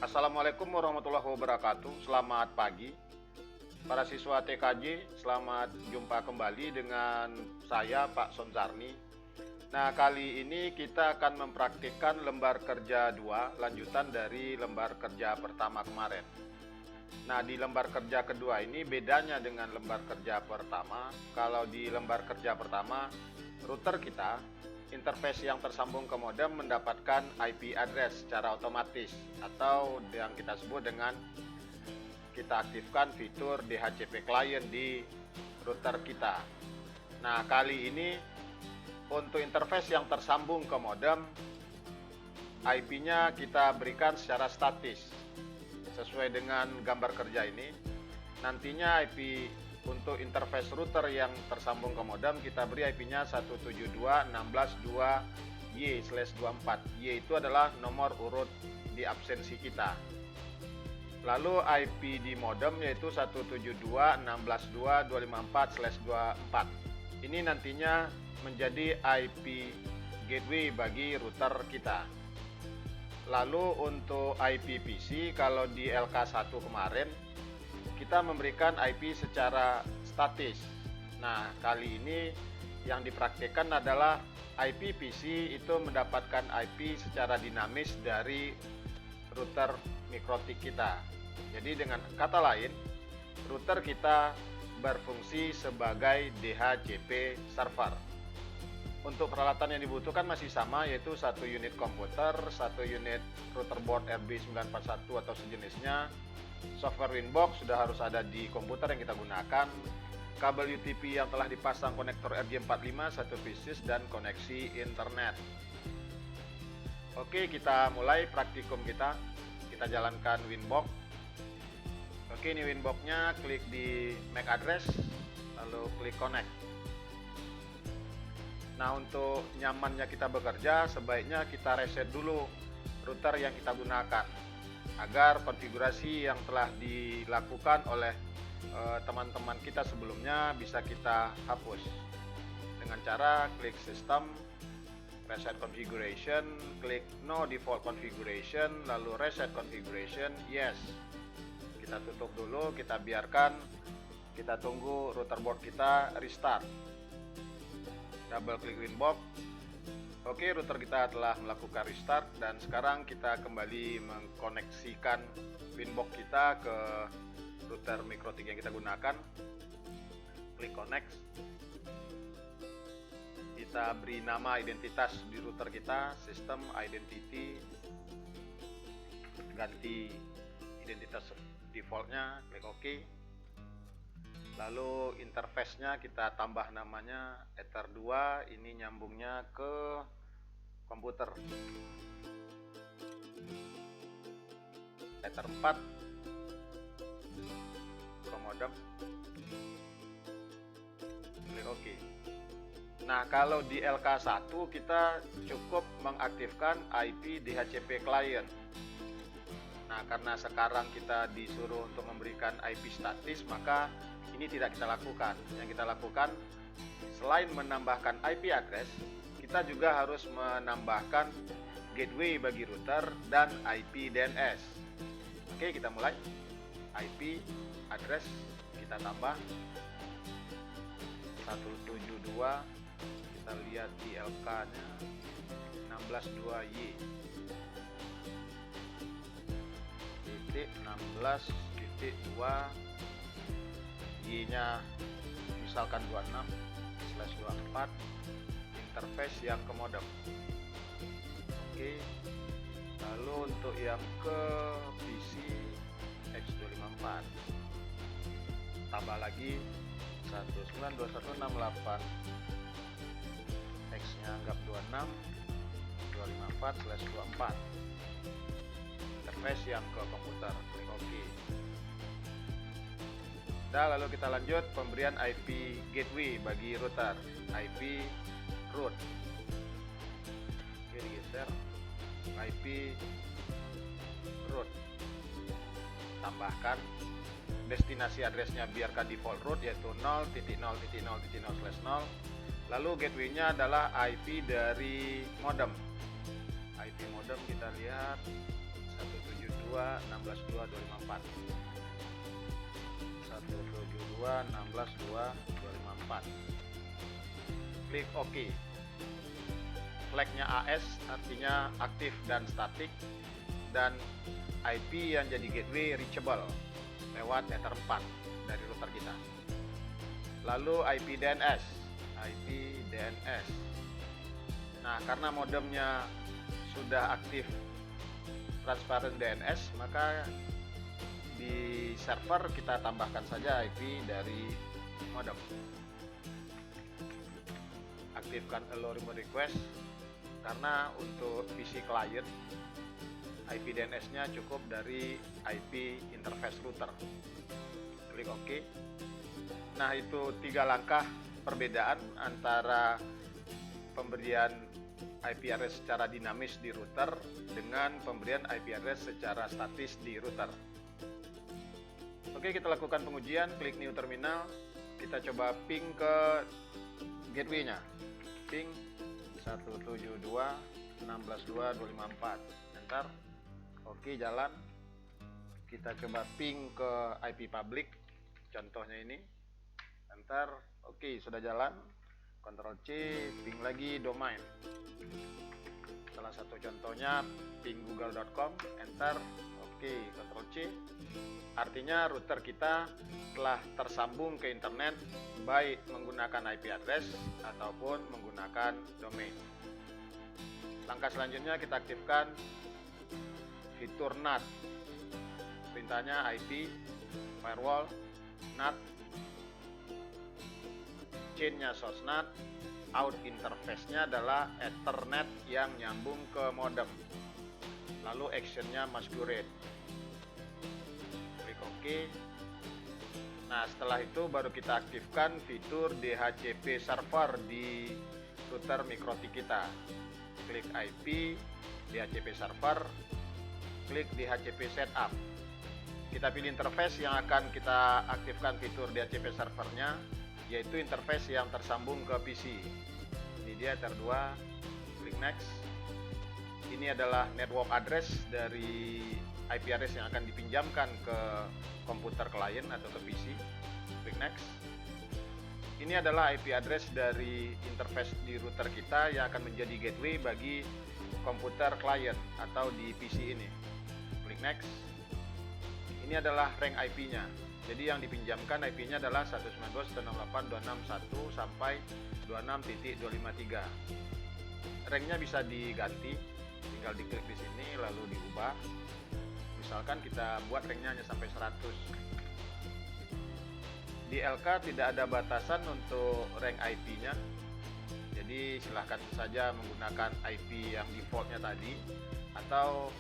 Assalamualaikum warahmatullahi wabarakatuh. Selamat pagi para siswa TKJ. Selamat jumpa kembali dengan saya Pak Sonzarni. Nah, kali ini kita akan mempraktikkan lembar kerja 2, lanjutan dari lembar kerja pertama kemarin. Nah, di lembar kerja kedua ini bedanya dengan lembar kerja pertama. Kalau di lembar kerja pertama, router kita interface yang tersambung ke modem mendapatkan IP address secara otomatis, atau yang kita sebut dengan kita aktifkan fitur DHCP client di router kita. Nah, kali ini untuk interface yang tersambung ke modem, IP-nya kita berikan secara statis sesuai dengan gambar kerja ini. Nantinya IP untuk interface router yang tersambung ke modem kita beri IP-nya 172.16.2y/24. Y itu adalah nomor urut di absensi kita. Lalu IP di modem yaitu 172.16.2.254/24. Ini nantinya menjadi IP gateway bagi router kita. Lalu untuk IP PC, kalau di LK1 kemarin kita memberikan IP secara statis. Nah, kali ini yang dipraktikkan adalah IP PC itu mendapatkan IP secara dinamis dari router mikrotik kita. Jadi dengan kata lain, router kita berfungsi sebagai DHCP server. Untuk peralatan yang dibutuhkan masih sama, yaitu 1 unit komputer, 1 unit router board RB941 atau sejenisnya. Software Winbox sudah harus ada di komputer yang kita gunakan. Kabel UTP yang telah dipasang konektor RJ45, 1 pieces, dan koneksi internet. Oke, kita mulai praktikum kita. Kita jalankan Winbox. Oke, ini Winbox-nya, klik di MAC address, lalu klik connect. Nah, untuk nyamannya kita bekerja, sebaiknya kita reset dulu router yang kita gunakan, agar konfigurasi yang telah dilakukan oleh teman-teman kita sebelumnya bisa kita hapus dengan cara klik System, Reset Configuration, klik No Default Configuration, lalu Reset Configuration, Yes. Kita tutup dulu, kita biarkan, kita tunggu router board kita restart. Double klik Winbox. Oke, router kita telah melakukan restart dan sekarang kita kembali mengkoneksikan Winbox kita ke router mikrotik yang kita gunakan. Klik connect. Kita beri nama identitas di router kita, system identity. Ganti identitas defaultnya, klik OK. Lalu interface-nya kita tambah namanya Ether 2, ini nyambungnya ke komputer. Ether 4 ke modem. Klik OK. Nah, kalau di LK1 kita cukup mengaktifkan IP DHCP client. Nah, karena sekarang kita disuruh untuk memberikan IP statis, maka ini tidak kita lakukan. Yang kita lakukan, selain menambahkan IP address, kita juga harus menambahkan gateway bagi router dan IP DNS. Oke, kita mulai. IP address kita tambah 172, kita lihat di LK-nya 16.2y. 16.2 Y-nya misalkan 26/24, interface yang ke modem. Oke. Lalu untuk yang ke PC X254 tambah lagi 192.168, X-nya anggap 26, 254/24, interface yang ke komputer. Klik OK. Nah, lalu kita lanjut pemberian IP gateway bagi router, IP root. Oke, digeser, IP root. Tambahkan destinasi addressnya biarkan default root, yaitu 0.0.0.0/0. Lalu gateway-nya adalah IP dari modem. IP modem kita lihat 172 172.16.2.254. 172.16.2.254. Klik OK. Flagnya AS artinya aktif dan statik, dan IP yang jadi gateway reachable lewat Ether 4 dari router kita. Lalu IP DNS. Nah, karena modemnya sudah aktif transparent DNS, maka di server kita tambahkan saja IP dari modem. Aktifkan allow remote request, karena untuk PC client IP DNS-nya cukup dari IP interface router. Klik OK. Nah, itu 3 langkah perbedaan antara pemberian IP address secara dinamis di router dengan pemberian IP address secara statis di router. Oke, kita lakukan pengujian. Klik new terminal. Kita coba ping ke gateway-nya. Ping 172.16.2.254. Enter. Oke, jalan. Kita coba ping ke IP public. Contohnya ini. Enter. Oke, sudah jalan. Ctrl C, ping lagi domain. Salah satu contohnya ping google.com. Enter. Oke, Ctrl C. Artinya router kita telah tersambung ke internet baik menggunakan IP address ataupun menggunakan domain. Langkah selanjutnya kita aktifkan fitur NAT. Perintahnya IP, firewall, NAT, chain-nya source NAT, out interface-nya adalah Ethernet yang nyambung ke modem. Lalu action-nya masquerade. Klik OK. Nah, setelah itu baru kita aktifkan fitur DHCP server di router MikroTik kita. Klik IP, DHCP server, klik DHCP setup. Kita pilih interface yang akan kita aktifkan fitur DHCP servernya, yaitu interface yang tersambung ke PC. Ini dia Ether 2. Klik next. Ini adalah network address dari IP address yang akan dipinjamkan ke komputer klien atau ke PC. Klik next. Ini adalah IP address dari interface di router kita yang akan menjadi gateway bagi komputer klien atau di PC ini. Klik next. Ini adalah rank IP-nya. Jadi yang dipinjamkan IP-nya adalah 192.168.261 sampai 26.253. Ranknya bisa diganti, tinggal diklik di sini lalu diubah. Misalkan kita buat ranknya hanya sampai 100. Di LK tidak ada batasan untuk rank IP-nya. Jadi silahkan saja menggunakan IP yang defaultnya tadi, atau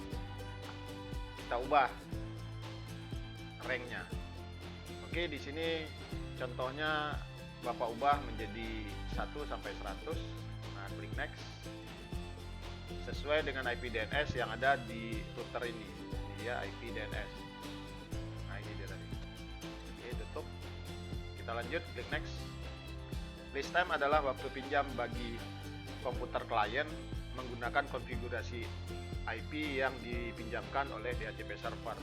kita ubah ranknya. Oke, di sini contohnya Bapak ubah menjadi 1 sampai 100. Nah, klik next. Sesuai dengan IP DNS yang ada di router ini. Ini dia IP DNS. Nah, ini dia tadi. Oke, tutup. Kita lanjut, klik next. List time adalah waktu pinjam bagi komputer klien menggunakan konfigurasi IP yang dipinjamkan oleh DHCP server.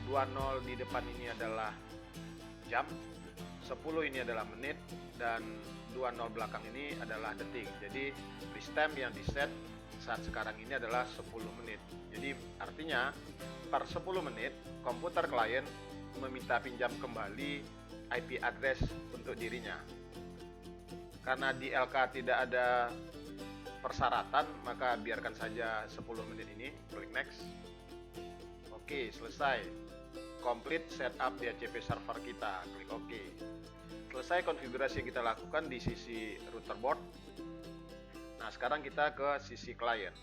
20 di depan ini adalah jam, 10 ini adalah menit, dan 20 belakang ini adalah detik. Jadi list time yang di set saat sekarang ini adalah 10 menit. Jadi artinya per 10 menit komputer klien meminta pinjam kembali IP address untuk dirinya. Karena di LK tidak ada persyaratan, maka biarkan saja 10 menit ini. Klik next. Oke, selesai. Complete setup DHCP server kita. Klik OK. Selesai konfigurasi yang kita lakukan di sisi router board. Nah, sekarang kita ke sisi klien.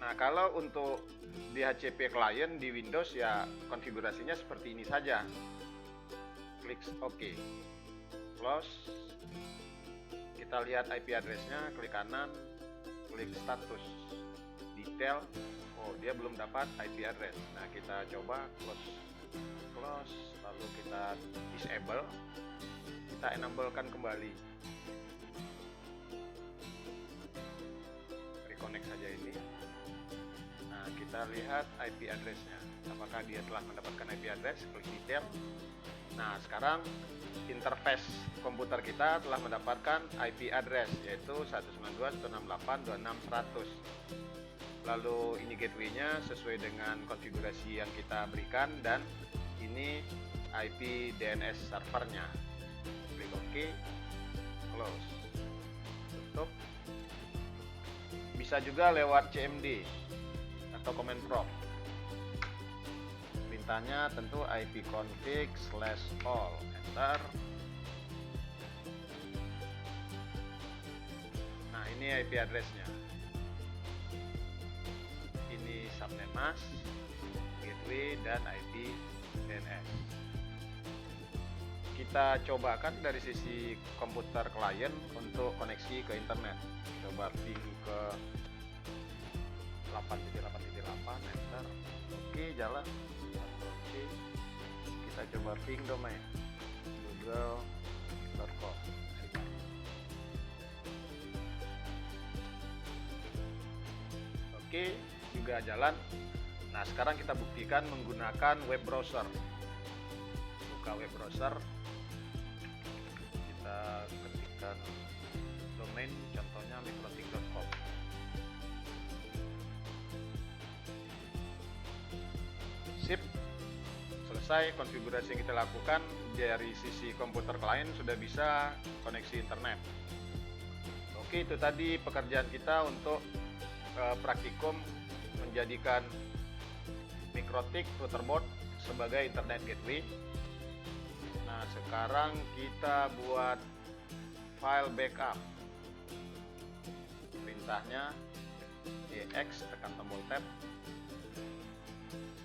Nah, kalau untuk DHCP klien di Windows ya konfigurasinya seperti ini saja. Klik OK. Close. Kita lihat IP address-nya, klik kanan, klik status, detail. Oh, dia belum dapat IP address. Nah, kita coba close, lalu kita disable. kita enablekan kembali. Reconnect saja ini. Nah, kita lihat IP address-nya. Apakah dia telah mendapatkan IP address? Klik detail. Nah, sekarang interface komputer kita telah mendapatkan IP address, yaitu 192.168.26.100. Lalu ini gateway-nya sesuai dengan konfigurasi yang kita berikan, dan ini IP DNS servernya. Klik OK, close, tutup. Bisa juga lewat CMD atau command prompt. Perintahnya tentu ipconfig/all, enter. Nah, ini IP address-nya. Ini subnet mask, gateway, dan IP DNS. Kita cobakan dari sisi komputer klien untuk koneksi ke internet. Coba ping ke 8.8.8, enter. Oke, jalan. Oke. Kita coba ping domain google.com. Oke, juga jalan. Nah, sekarang kita buktikan menggunakan web browser. Buka web browser, kita ketikkan domain, contohnya mikrotik.com. Sip, selesai konfigurasi yang kita lakukan. Dari sisi komputer klien sudah bisa koneksi internet. Oke, itu tadi pekerjaan kita untuk praktikum menjadikan Mikrotik routerboard sebagai internet gateway. Nah, sekarang kita buat file backup. Perintahnya EX, tekan tombol tab,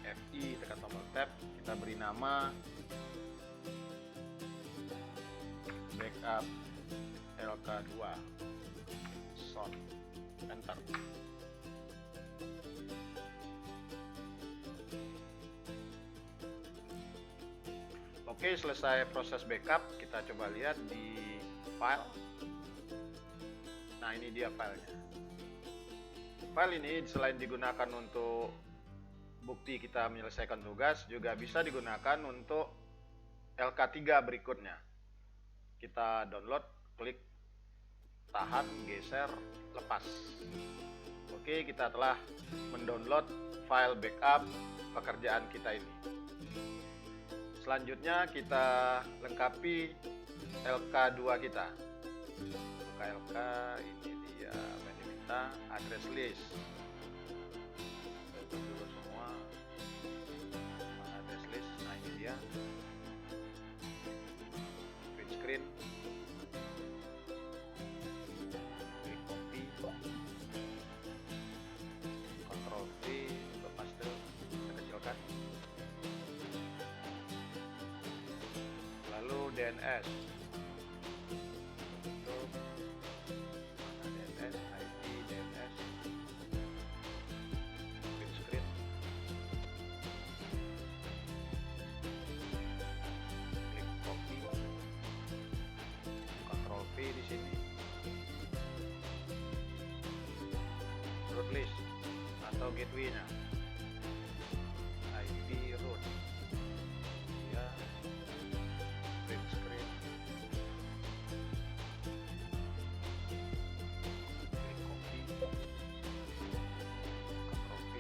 FI, tekan tombol tab. Kita beri nama backup LK2 son, enter. Oke, selesai proses backup. Kita coba lihat di file. Nah, ini dia filenya. File ini selain digunakan untuk bukti kita menyelesaikan tugas, juga bisa digunakan untuk LK3 berikutnya. Kita download, klik tahan, geser, lepas. Oke, kita telah mendownload file backup pekerjaan kita ini. Selanjutnya kita lengkapi LK2 kita. Buka LK, ini dia minta address list. Tutup dulu semua. Address list, nah ini dia. Print screen. Klik copy. Ctrl V untuk paste, kita kecilkan. Lalu DNS untuk DNS, IP DNS, print screen, klik copy, Ctrl V di sini, root list atau gateway-nya, IP root, ya. Print screen, klik copy, Ctrl V,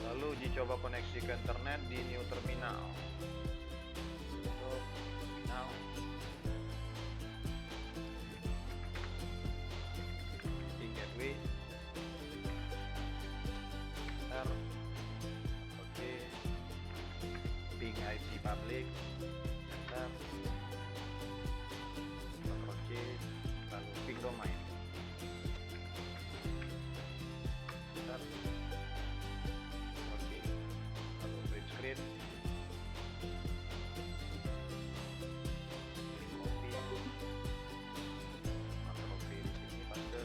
lalu uji coba koneksi ke internet di new terminal. Untuk terminal, ping gateway, enter. Oke, ping IP public, enter. Ctrl C, lalu ping domain, enter. Oke, lalu print screen, klik copy, Ctrl V di sini, paste.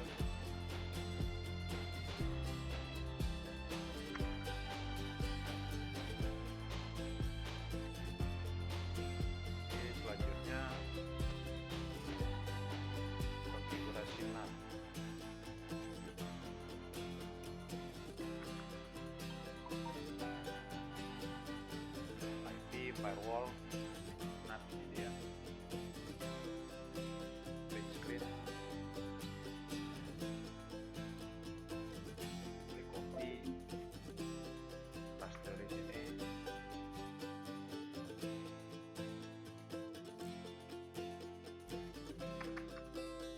firewall. Nah, ini dia. Print screen. Klik copy. Paste dari sini.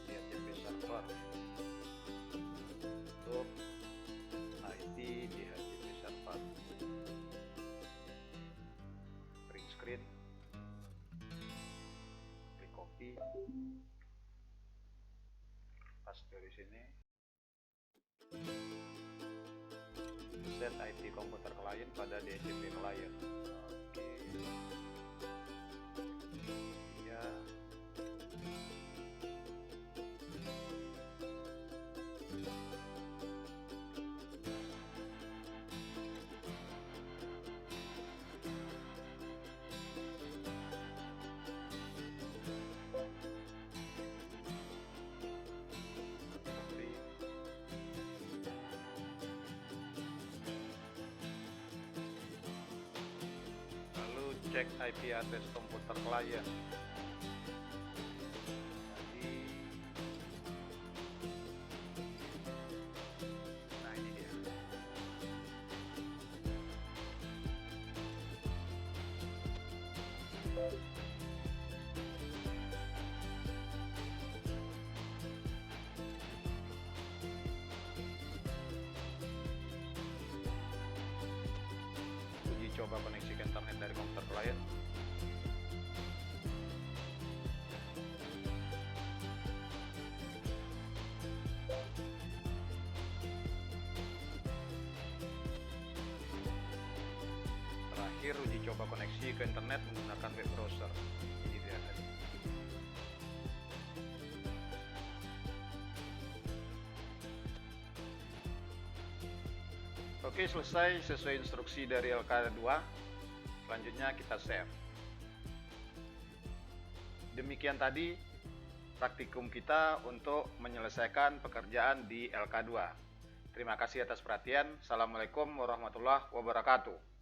Di HTTP server. Untuk IP di HTTP server. Print screen. Klik copy. Paste dari sini. Set IP komputer klien pada DHCP klien. Oke. Ya. Cek IP address komputer klien. Jadi, nah ini dia. Uji coba koneksi ke internet dari komputer klien. Terakhir, uji coba koneksi ke internet menggunakan web browser. Ini dia tadi. Oke, selesai sesuai instruksi dari LK2. Selanjutnya kita save. Demikian tadi praktikum kita untuk menyelesaikan pekerjaan di LK2. Terima kasih atas perhatian. Assalamualaikum warahmatullahi wabarakatuh.